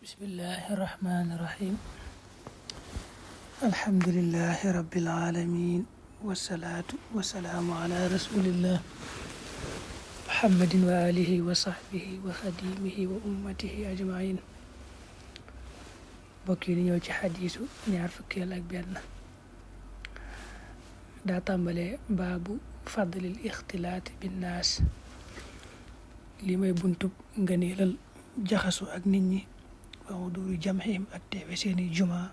bismillahi irrahmani irrahim alhamdulillahi rabbil alamin wasalaatu wasalaamu ala rasulillah muhammadin wa alihi wa sahbihi wa xadimihi wa ummatihi ajmain bokk yi ni ñëw ci xadiisu ñaar fukkeel ak benn daa tàmbalee baabu fadlil ixtilaati binnaas li may buntub ngëneelal jaxasu ak nit ñi wa huduri jamhim ak teewe seeni juma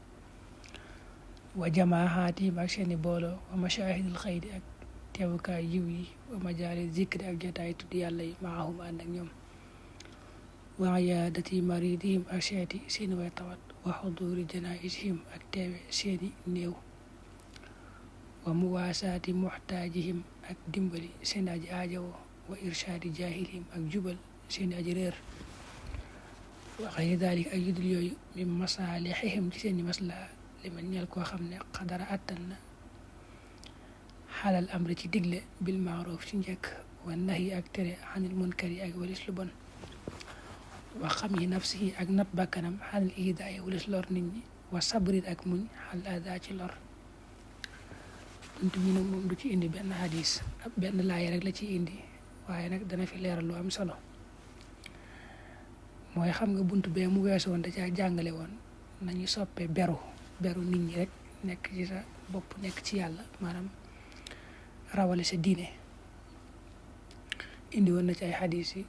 wa jamaahaatihim ak seeni booloo wa mashaahidil xayri ak teewukaay yiw yi wa majaali zikri ak jotaay tudd yàlla yi maahum ànd ak ñoom wa iyaadati maridihim ak seeti seeni way tawat wa huduri janaisihim ak teewe seeni néew wa muwaasaati muxtaajihim ak dimbali seeni aji aajawoo wa irshaadi jaahilihim ak jubal seeni aji réer wa xayri daalik ak yudul yooyu min masaalixihim ci seeni maslaa li ma ñeel koo xam ne xadara àttan na xalal amri ci digle bil maaruf ci njëkk wa nahyi ak tere xanil munkari ak walis lu bon wa xam yi nafsihi ak not bakkanam xanil idaay walis lor nit ñi wa sabrit ak muñ xal ada ci lor bunt bi nag moom du ci indi benn xadis benn laaya rek la ci indi waaye nag dana fi leeral lu am solo mooy xam nga bunt bee mu weesu woon da caa jàngale woon nañu soppee beru nit ñi rek nekk ci sa bopp nekk ci yàlla maanaam rawale sa diine indi woon na ci ay xadis yi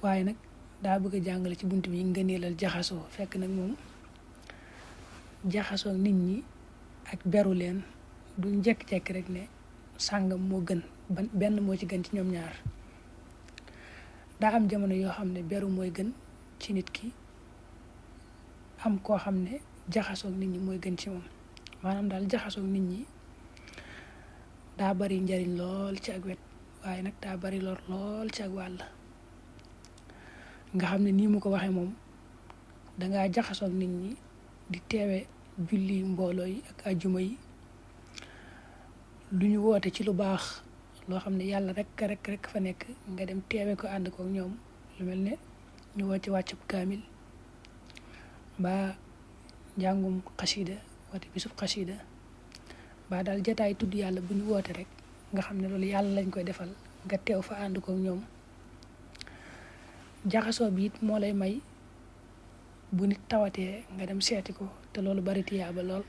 waaye nag daa bëgg a jàngale ci bunt bi ngëneelal jaxasoo fekk nag moom jaxasoo nit ñi ak beru leen du njekk-jekk rek ne sàngam moo gën benn moo ci gën ci ñoom ñaar daa am jamono yoo xam ne beru mooy gën ci nit ki am koo xam ne jaxasoog nit ñi mooy gën ci moom maanaam daal jaxasoog nit ñi daa bari njariñ lool ci ak wet waaye nag daa bari lor lool ci ak wàll nga xam ne nii mu ko waxee moom dangaa jaxasoog nit ñi di teewe julli mbooloo yi ak ajjuma yi lu ñu woote ci lu baax loo xam ne yàlla rek fa nekk nga dem teewe ko ànd ko ñoom lu mel ne ñu woo ci wàccub kaamil ba njàngum xasida wate bisub xasida ba daal jataay tudd yàlla bu ñu woote rek nga xam ne loolu yàlla lañ koy defal nga teew fa ànd ko ñoom jaxasoo bi it moo lay may bu nit tawatee nga dem seeti ko te loolu bari tiyaaba lool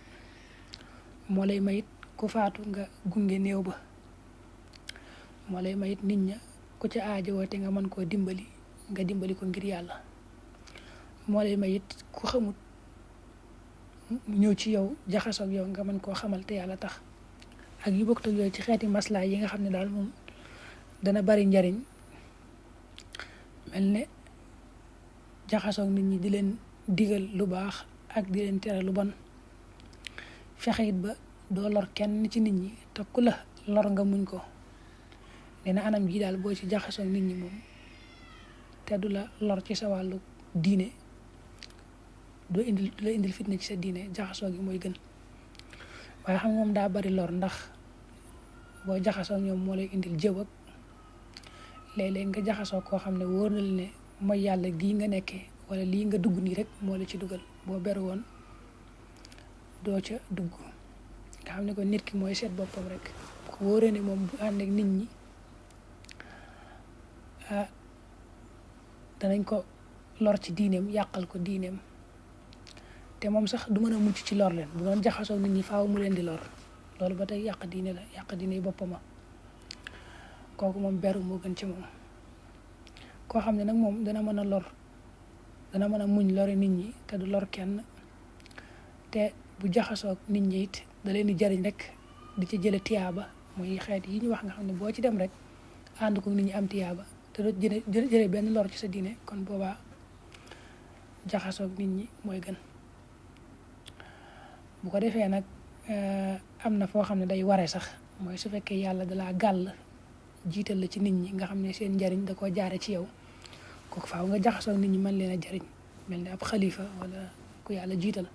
moo lay may it ku faatu nga gunge néew ba moo lay may it nit ña ku ca aajowoo te nga mën koo dimbali nga dimbali ko ngir yàlla moo lay may it ku xamut ñëw ci yow jaxasoog yow nga mën koo xamal te yàlla tax ak yu bokk yooyu ci xeeti maslaa yi nga xam ne daal moom dana bari njariñ mel ne jaxasoog nit ñi di leen digal lu baax ak di leen tere lu bon fexe it ba doo lor kenn ci nit ñi te ku la lor nga muñ ko nee na anam ji daal boo ci jaxasoog nit ñi moom te du la lor ci sa wàllu diine du la indil fitna ci sa diine jaxasoo gi mooy gën waaye xam nga moom daa bari lor ndax boo jaxasoo ñoom moo lay indil jëw ak léeg-léeg nga jaxasoo koo xam ne wóor na la ne mooy yàlla gii nga nekkee wala lii nga dugg nii rek moo la ci dugal boo beru woon doo ca dugg nga xam ne ko nit ki mooy seet boppam rek ko wóoree ne moom bu ànd ak nit ñi danañ ko lor ci diineem yàqal ko diineem te moom sax du mën a mucc ci lor leen bu doon jaxasoo nit ñi faaw mu leen di lor loolu ba tey yàq diine la yàq diine yi boppama kooku moom beru moo gën ci moom koo xam ne nag moom dana mën a lor dana mën a muñ lori nit ñi te du lor kenn te bu jaxasoo nit ñi it da leen di jariñ rek di ci jële tiyaaba mooy xeet yi ñu wax nga xam ne boo ci dem rek ànd ko nit ñi am tiyaaba te doo jële benn lor ci sa diine kon boobaa jaxasoog nit ñi mooy gën bu ko defee nag am na foo xam ne day ware sax mooy su fekkee yàlla dalaa gàll jiital la ci nit ñi nga xam ne seen njariñ da koo jaare ci yow kooku faaw nga jaxasoog nit ñi mën leen a jariñ mel ni ab xalifa wala ku yàlla jiital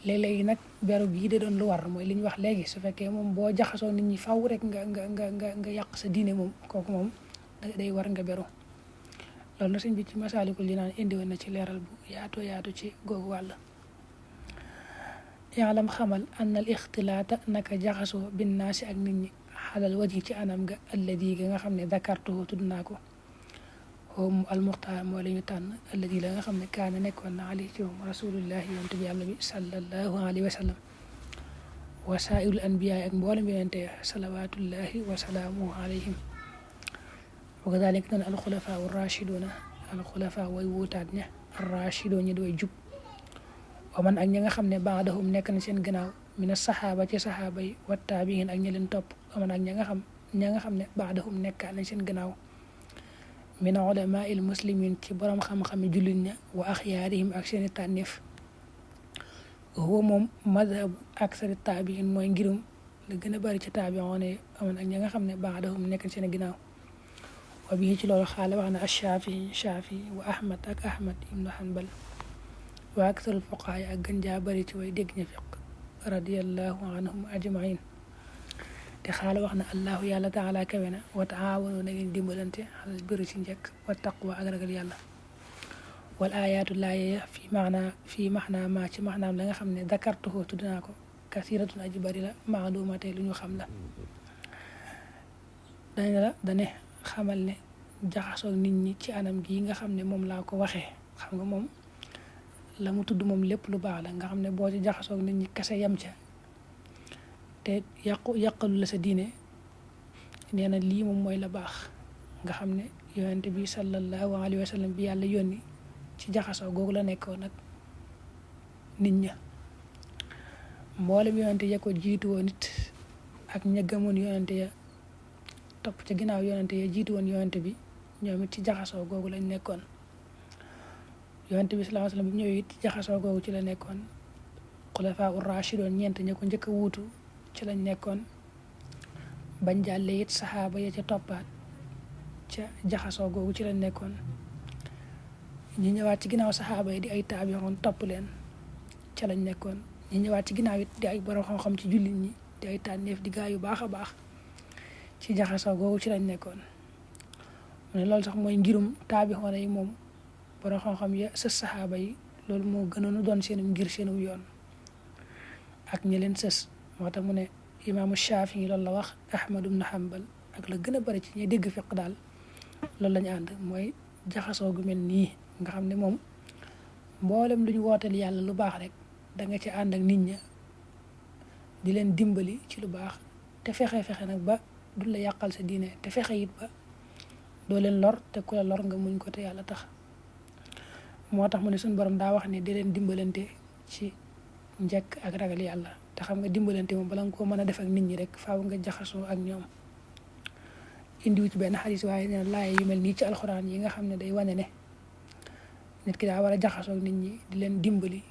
léeg-léegi nag beru gii de doon lu war mooy li ñu wax léegi su fekkee moom boo jaxasoo nit ñi faw rek nga yàq sa diine moom kooku moom day war nga beru loolu na sëñ bi ci Masaalikul Jinaan indi woon na ci leeral bu yaatu ci googu wàll. yaalam xamal an al ixtilaata naka jaxasoo binnaasi ak nit ñi xalal waji ci anam ga alladi ga nga xam ne dakartuhu tudd naa ko moom almuxtaar moo la ñu tànn alladi la nga xam ne kaana nekkoon na ali ci moom rasulullahi yonent bi yàlla bi sallallahu alayhi wa sallam wa saairul anbiyaay ak mboolem yonente salawatullahi wa salaamuhu alayhim wa kadalik noonu alxulafaa rachiduna alxulafaa way wuutaat ña arrachidoo ñi doy jub wa man ak ñi nga xam ne baadahum nekk na seen gannaaw mina saxaaba ci saxaaba yi wa taabiin ak ñi leen topp wa man ak ña nga xam ne baadahum nekkaat nañ seen gannaaw min ulamaa il muslimin ci borom xam-xami jullit ña wa axyaarihim ak seeni tànneef huwa moom madhabu aksari taabiin mooy ngirum la gën a bari ci taabiyoon yi amoon ak ñi nga xam ne baadahum nekk seen ginnaaw wa bii ci loolu xaala wax na Shaafi wa Ahmad ak Ahmad ibnu Hanbal wa aksarul fuqahaa ak gën jaa bari ci way dégg ña fiq radiyallahu anhum ajmain te xaala wax na allahu yàlla taala kawe na wa taawanu na ngeen dimbalante xalal birri ci njëkk wa taqwa ak ragal yàlla wal ayaatu laaya fii maxnaa ma ci maxnaam la nga xam ne dakartuhu tudd naa ko kasiratun aji bari la maalumatee lu ñu xam la dane xamal ne jaxasoog nit ñi ci anam gi nga xam ne moom laa ko waxee xam nga moom la mu tudd moom lépp lu baax la nga xam ne boo ci jaxasoog nit ñi kese yam ca te yàqalu la sa diine nee na lii moom mooy la baax nga xam ne yonente bi sallallahu alayhi wa sallam bi yàlla yónni ci jaxasoo googu la nekkoon nag nit ña mboolem yonente ya ko jiitu woon nit ak ña gëmoon yonente ya topp ci ginnaaw yonente ya jiitu woon yonente bi ñoom it ci jaxasoo googu lañ nekkoon yonente bi sallallahu alayhi wa sallam bi ñëwee it ci jaxasoo googu ci la nekkoon xulafaa ur raashidoon ñeent ña ko njëkk a wuutu ci lañ nekkoon bañ jàllee it saxaaba ya ca toppaat ca jaxasoo googu ci lañ nekkoon ñi ñëwaat ci ginnaaw saxaaba yi di ay taabiyoon topp leen ca lañ nekkoon ñi ñëwaat ci ginnaaw it di ay borom xam-xam ci jullit ñi di ay tànneef di gaa yu baax a baax ci jaxasoo googu ci lañ nekkoon mu ne loolu sax mooy ngirum taabiyoon yi moom borom xam-xam ya sës saxaaba yi loolu moo gënoon a doon seenum ngir seenum yoon ak ñi leen sës moo tax mu ne imaamu Shaafi loolu la wax Ahmad ibn Hanbal ak la gën a bari ci ñi dégg fiq daal loolu lañu ànd mooy jaxasoo gu mel nii nga xam ne moom mboolem lu ñu wooteel yàlla lu baax rek da nga ci ànd ak nit ña di leen dimbali ci lu baax te fexe nag ba du la yàqal sa diine te fexe it ba doo leen lor te ku la lor nga muñ ko te yàlla tax moo tax mu ne suñu borom daa wax ne di leen dimbalante ci njëkk ak ragal yàlla te xam nga dimbalante moom bala nga koo mën a def ak nit ñi rek faaw nga jaxasoo ak ñoom indiwu ci benn xadis waaye ne laaya yu mel nii ci alxuraan yi nga xam ne day wane ne nit ki daa war a jaxasoo ak nit ñi di leen dimbali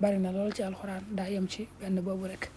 bari na lool ci alxuraan daa yem ci benn boobu rek